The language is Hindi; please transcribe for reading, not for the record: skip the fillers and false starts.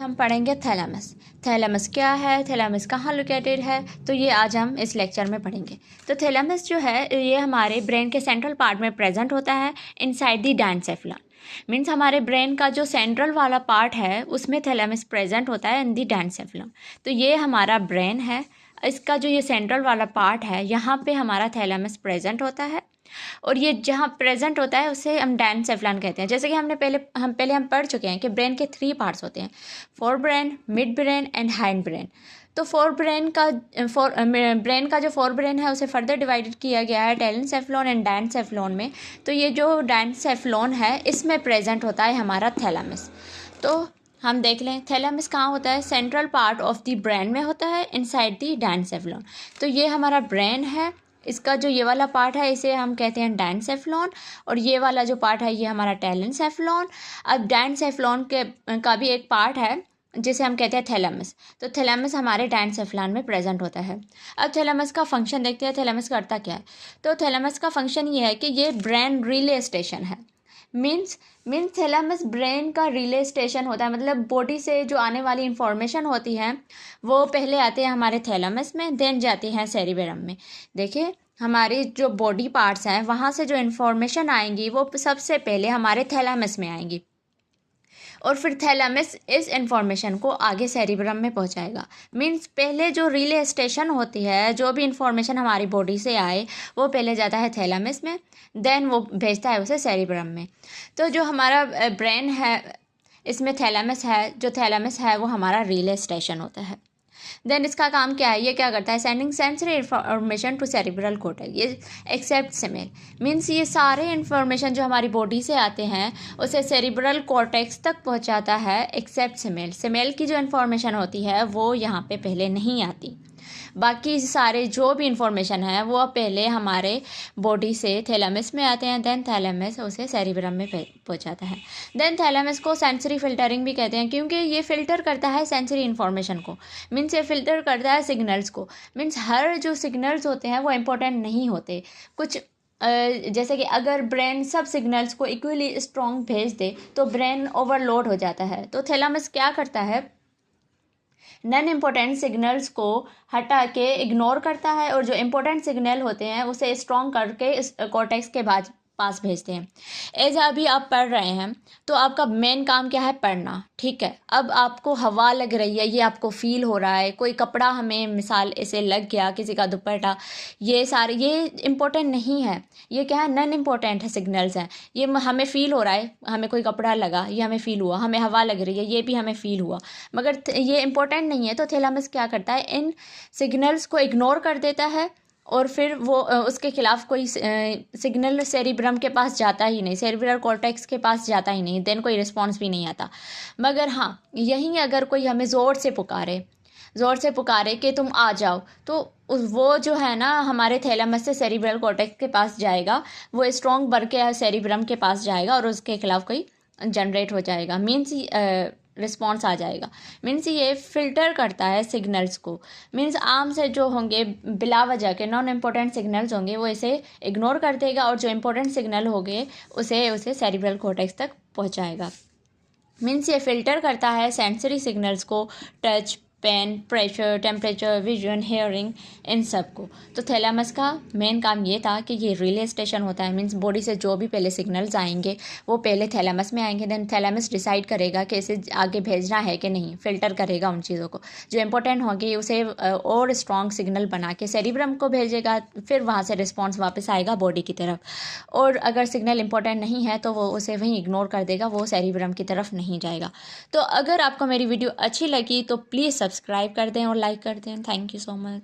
हम पढ़ेंगे थैलेमस। थैलेमस क्या है, थैलेमस कहाँ लोकेटेड है, तो ये आज हम इस लेक्चर में पढ़ेंगे। तो थैलेमस जो है ये हमारे ब्रेन के सेंट्रल पार्ट में प्रेजेंट होता है इनसाइड द डायनसेफलन। मीन्स हमारे ब्रेन का जो सेंट्रल वाला पार्ट है उसमें थैलेमस प्रेजेंट होता है इन द डायनसेफलन। तो ये हमारा ब्रेन है, इसका जो ये सेंट्रल वाला पार्ट है यहाँ पे हमारा थैलेमस प्रेजेंट होता है और ये जहाँ प्रेजेंट होता है उसे हम डायनसेफलन कहते हैं। जैसे कि हम पढ़ चुके हैं कि ब्रेन के 3 पार्ट्स होते हैं, fore brain, mid brain and hind brain. तो ब्रेन का जो फोर ब्रेन है उसे फर्दर डिवाइडेड किया गया है टेलेनसेफलॉन एंड डायनसेफलॉन में। तो ये जो डायनसेफलॉन है इसमें प्रेजेंट होता है हमारा थैलेमस। तो हम देख लें थैलेमस कहाँ होता है, central part of the brain में होता है इनसाइड द डायनसेफलॉन। तो ये हमारा ब्रेन है, इसका जो ये वाला पार्ट है इसे हम कहते हैं डायनसेफलॉन और ये वाला जो पार्ट है ये हमारा टेलेनसेफलॉन। अब डायनसेफलॉन का भी एक पार्ट है जिसे हम कहते हैं थैलेमस। तो थैलेमस हमारे डायनसेफलॉन में प्रेजेंट होता है। अब थैलेमस का फंक्शन देखते हैं, थैलेमस करता क्या है। तो थैलेमस का फंक्शन ये है कि ये ब्रेन रिले स्टेशन है। मीन्स थैलेमस ब्रेन का रिले स्टेशन होता है, मतलब बॉडी से जो आने वाली इंफॉर्मेशन होती है वो पहले आते हैं हमारे थैलेमस में, देन जाती हैं सेरिबेरम में। देखिए हमारी जो बॉडी पार्ट्स हैं वहाँ से जो इन्फॉर्मेशन आएंगी वो सबसे पहले हमारे थैलेमस में आएंगी और फिर थैलेमस इस इंफॉर्मेशन को आगे सेरिब्रम में पहुंचाएगा। मीन्स पहले जो रिले स्टेशन होती है, जो भी इंफॉर्मेशन हमारी बॉडी से आए वो पहले जाता है थैलेमस में, देन वो भेजता है उसे सेरिब्रम में। तो जो हमारा ब्रेन है इसमें थैलेमस है, जो थैलेमस है वो हमारा रिले स्टेशन होता है। देन इसका काम क्या है, ये क्या करता है, sending sensory information to cerebral cortex, ये एक्सेप्ट स्मेल। मीन्स ये सारे इंफॉर्मेशन जो हमारी बॉडी से आते हैं उसे सेरिब्रल कॉर्टेक्स तक पहुंचाता है एक्सेप्ट स्मेल। स्मेल की जो इन्फॉर्मेशन होती है वो यहाँ पे पहले नहीं आती, बाकी सारे जो भी इंफॉर्मेशन है वो पहले हमारे बॉडी से थैलेमस में आते हैं, देन थैलेमस उसे सेरिब्रम में पहुंचाता है। देन थैलेमस को सेंसरी फिल्टरिंग भी कहते हैं क्योंकि ये फिल्टर करता है सेंसरी इंफॉर्मेशन को। मीन्स ये फिल्टर करता है सिग्नल्स को। मीन्स हर जो सिग्नल्स होते हैं वो इम्पोर्टेंट नहीं होते। कुछ जैसे कि अगर ब्रेन सब सिग्नल्स को इक्वली स्ट्रॉन्ग भेज दे तो ब्रेन ओवरलोड हो जाता है। तो थैलेमस क्या करता है, नॉन इम्पोर्टेंट सिग्नल्स को हटा के इग्नोर करता है और जो इम्पोर्टेंट सिग्नल होते हैं उसे स्ट्रॉन्ग करके इस कॉर्टेक्स के पास भेजते हैं। एज अभी आप पढ़ रहे हैं तो आपका मेन काम क्या है, पढ़ना, ठीक है। अब आपको हवा लग रही है, ये आपको फील हो रहा है, कोई कपड़ा हमें मिसाल ऐसे लग गया, किसी का दुपट्टा, ये सारे ये इम्पोर्टेंट नहीं है। ये क्या है, नॉन इम्पोर्टेंट है सिग्नल्स हैं। ये हमें फील हो रहा है, हमें कोई कपड़ा लगा, ये हमें फील हुआ, हमें हवा लग रही है, ये भी हमें फील हुआ, मगर ये इम्पोर्टेंट नहीं है। तो थैलेमस क्या करता है, इन सिग्नल्स को इग्नोर कर देता है और फिर वो उसके खिलाफ कोई सिग्नल सेरिब्रम के पास जाता ही नहीं, सेरिब्रल कॉर्टेक्स के पास जाता ही नहीं, देन कोई रिस्पॉन्स भी नहीं आता। मगर हाँ, यहीं अगर कोई हमें ज़ोर से पुकारे कि तुम आ जाओ, तो वो जो है ना हमारे थैलेमस से सेरिब्रल कॉर्टेक्स के पास जाएगा, वो स्ट्रॉन्ग बढ़ के सेरिब्रम के पास जाएगा और उसके खिलाफ कोई जनरेट हो जाएगा, मीन्स रिस्पॉन्स आ जाएगा। मीन्स ये फिल्टर करता है सिग्नल्स को। मीन्स आम से जो होंगे बिला वजह के नॉन इम्पोर्टेंट सिग्नल्स होंगे वो इसे इग्नोर कर देगा और जो इम्पोर्टेंट सिग्नल होंगे उसे सेरिब्रल कॉर्टेक्स तक पहुंचाएगा। मीन्स ये फिल्टर करता है सेंसरी सिग्नल्स को, touch, pain, pressure, temperature, vision, hearing, इन सब को। तो थैलेमस का मेन काम ये था कि ये रिले स्टेशन होता है। मीन्स बॉडी से जो भी पहले सिग्नल्स आएंगे वो पहले थैलेमस में आएंगे, देन थैलेमस डिसाइड करेगा कि इसे आगे भेजना है कि नहीं, फिल्टर करेगा उन चीज़ों को जो इंपॉर्टेंट होंगी, उसे और स्ट्रॉन्ग सिग्नल बना के सेरिब्रम को भेजेगा, फिर वहाँ से रिस्पॉन्स वापस आएगा बॉडी की तरफ। और अगर सिग्नल इंपॉर्टेंट नहीं है तो वो उसे वहीं इग्नोर कर देगा, वो सेरिब्रम की तरफ नहीं जाएगा। तो अगर आपको मेरी वीडियो अच्छी लगी तो प्लीज़ सब्सक्राइब कर दें और लाइक कर दें। Thank you so much.